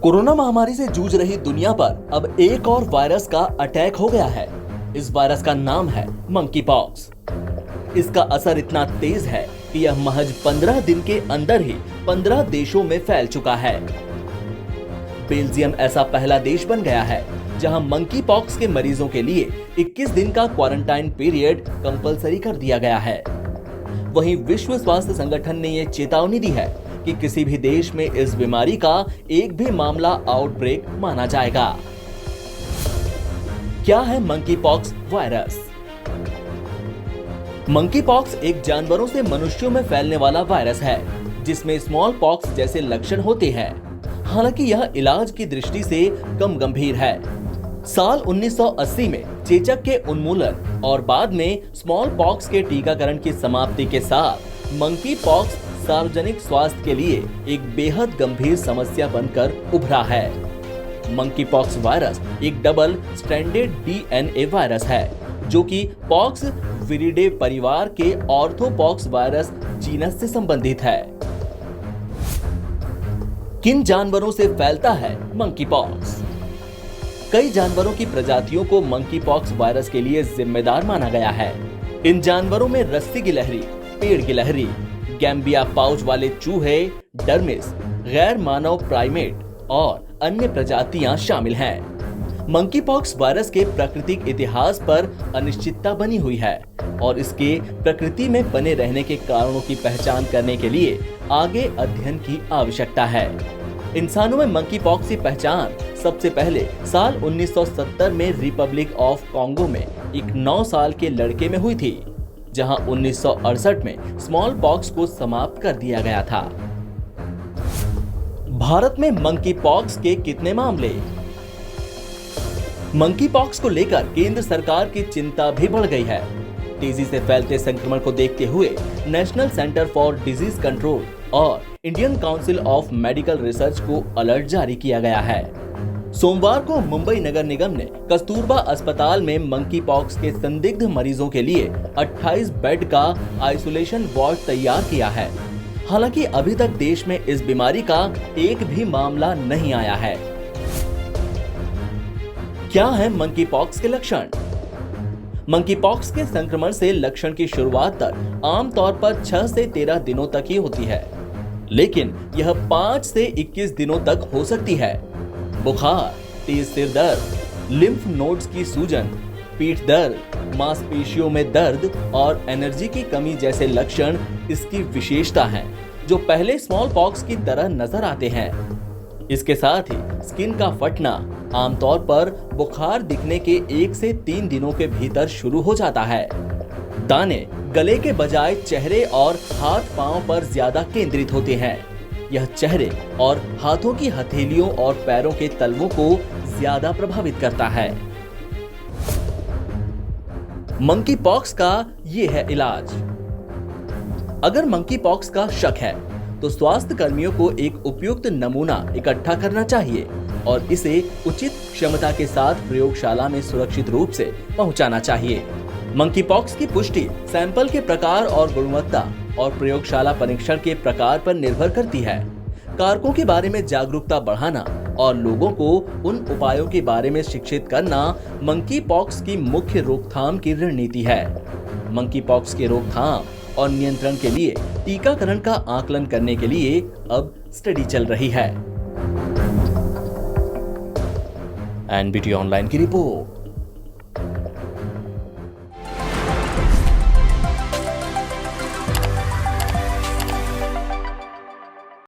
Corona महामारी से जूझ रही दुनिया पर अब एक और वायरस का अटैक हो गया है। इस वायरस का नाम है मंकी पॉक्स। इसका असर इतना तेज है कि यह महज 15 दिन के अंदर ही 15 देशों में फैल चुका है। बेल्जियम ऐसा पहला देश बन गया है जहां मंकी पॉक्स के मरीजों के लिए 21 दिन का क्वारंटाइन पीरियड कंपलसरी कर दिया गया है। वहीं विश्व स्वास्थ्य संगठन ने यह चेतावनी दी है कि किसी भी देश में इस बीमारी का एक भी मामला आउटब्रेक माना जाएगा। क्या है monkey pox virus? Monkey pox एक जानवरों से मनुष्यों में फैलने वाला वायरस है जिसमें स्मॉल पॉक्स जैसे लक्षण होते हैं। हालांकि यह इलाज की दृष्टि से कम गंभीर है। साल 1980 में चेचक के उन्मूलन और बाद में स्मॉल पॉक्स के टीकाकरण की समाप्ति के साथ मंकी पॉक्स सार्वजनिक स्वास्थ्य के लिए एक बेहद गंभीर समस्या बनकर उभरा है। मंकी पॉक्स वायरस एक डबल स्ट्रैंडेड डीएनए वायरस है जो कि पॉक्स विरिडे परिवार के ऑर्थोपॉक्स वायरस जीनस से संबंधित है। किन जानवरों से फैलता है मंकी पॉक्स? कई जानवरों की प्रजातियों को मंकी पॉक्स वायरस के लिए जिम्मेदार माना गया है। इन जानवरों में रस्सी गिलहरी, पेड़ गिलहरी, गैम्बिया पाउच वाले चूहे, डर्मिस, गैर मानव प्राइमेट और अन्य प्रजातियां शामिल हैं। मंकी पॉक्स वायरस के प्राकृतिक इतिहास पर अनिश्चितता बनी हुई है और इसके प्रकृति में बने रहने के कारणों की पहचान करने के लिए आगे अध्ययन की आवश्यकता है। इंसानों में मंकी पॉक्स की पहचान सबसे पहले साल 1970 में रिपब्लिक ऑफ कॉन्गो में एक 9 साल के लड़के में हुई थी, जहां 1968 में स्मॉल पॉक्स को समाप्त कर दिया गया था। भारत में मंकी पॉक्स के कितने मामले? मंकी पॉक्स को लेकर केंद्र सरकार की चिंता भी बढ़ गई है। तेजी से फैलते संक्रमण को देखते हुए National Centre for Disease Control और Indian Council of Medical Research को अलर्ट जारी किया गया है। सोमवार को मुंबई नगर निगम ने कस्तूरबा अस्पताल में मंकी पॉक्स के संदिग्ध मरीजों के लिए 28 बेड का आइसोलेशन वार्ड तैयार किया है। हालांकि अभी तक देश में इस बीमारी का एक भी मामला नहीं आया है। क्या है मंकी पॉक्स के लक्षण? मंकी पॉक्स के संक्रमण से लक्षण की शुरुआत तक आमतौर पर 6 से 13 दिनों तक ही होती है, लेकिन यह 5 से 21 दिनों तक हो सकती है। बुखार, तेज सिर दर्द, लिम्फ नोड्स की सूजन, पीठ दर्द, मांसपेशियों में दर्द और एनर्जी की कमी जैसे लक्षण इसकी विशेषता हैं, जो पहले स्मॉल पॉक्स की तरह नजर आते हैं। इसके साथ ही स्किन का फटना आमतौर पर बुखार दिखने के 1 से 3 दिनों के भीतर शुरू हो जाता है। दाने गले के बजाय चेहरे और हाथ पांव पर ज्यादा केंद्रित होते हैं। यह चेहरे और हाथों की हथेलियों और पैरों के तलवों को ज्यादा प्रभावित करता है। मंकी पॉक्स का ये है इलाज। अगर मंकी पॉक्स का शक है तो स्वास्थ्य कर्मियों को एक उपयुक्त नमूना इकट्ठा करना चाहिए और इसे उचित क्षमता के साथ प्रयोगशाला में सुरक्षित रूप से पहुंचाना चाहिए। मंकी पॉक्स की पुष्टि सैंपल के प्रकार और गुणवत्ता और प्रयोगशाला परीक्षण के प्रकार पर निर्भर करती है। कारकों के बारे में जागरूकता बढ़ाना और लोगों को उन उपायों के बारे में शिक्षित करना मंकी पॉक्स की मुख्य रोकथाम की रणनीति है। मंकी पॉक्स के रोकथाम और नियंत्रण के लिए टीकाकरण का आकलन करने के लिए अब स्टडी चल रही है। एनबीटी ऑनलाइन की रिपोर्ट।